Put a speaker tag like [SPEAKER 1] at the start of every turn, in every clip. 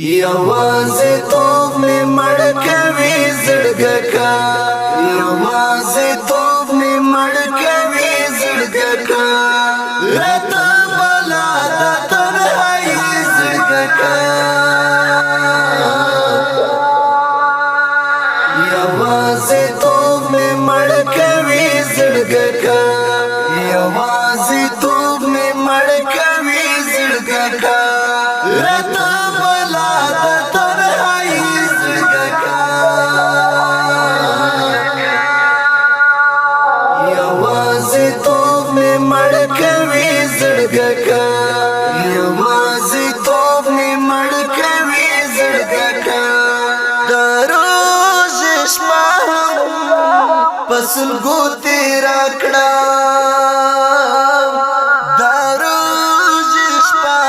[SPEAKER 1] یوازې توب مې مړ کوي زړګه کا یوازې توب مې مړ کوي زړګه کا راته بلا د تنهایي زړګه کا یوازې توب مې مړ کوي زړګه کا یوازې توب مې مړ کوي زړګه کا راته توب میں مڑ کوي زړګه کا یوازې توب میں مړ کوي زړګه کا دروز شپه پسل ګو تیرا کړه دروز شپه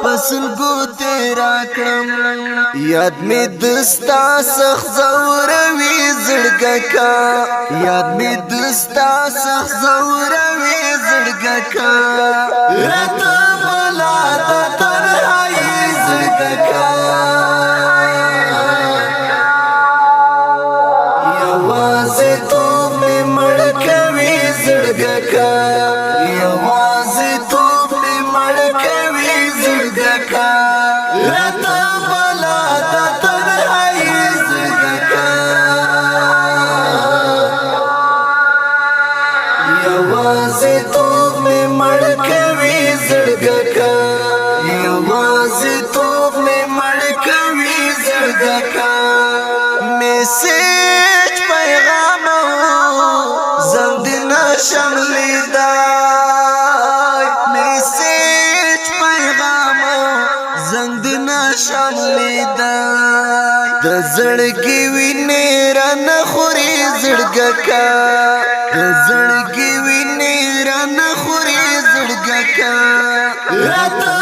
[SPEAKER 1] پسل ګو تیرا کړم یاد می دستا سخت زوروي زړګه کا یاد می دستا سخت زوروي زړګه کا راته بلا د تنهایي زړګه کا یوازې توب مې مړ کوي زړګه کا یوازې توب مې مړ کوي زړګه کا راته بلا د تنهایي زړګه کا یوازې توب مې مړ کوي زړګه کا یوازې توب مې مړ کوي زړګه کا میسج پیغام زنګ نشم لیدای میسج پیغام زنګ نشم لیدای د زړګي وینې را نه خوري زړګه کا د زړګي وینې را نه خوري زړګه کا راته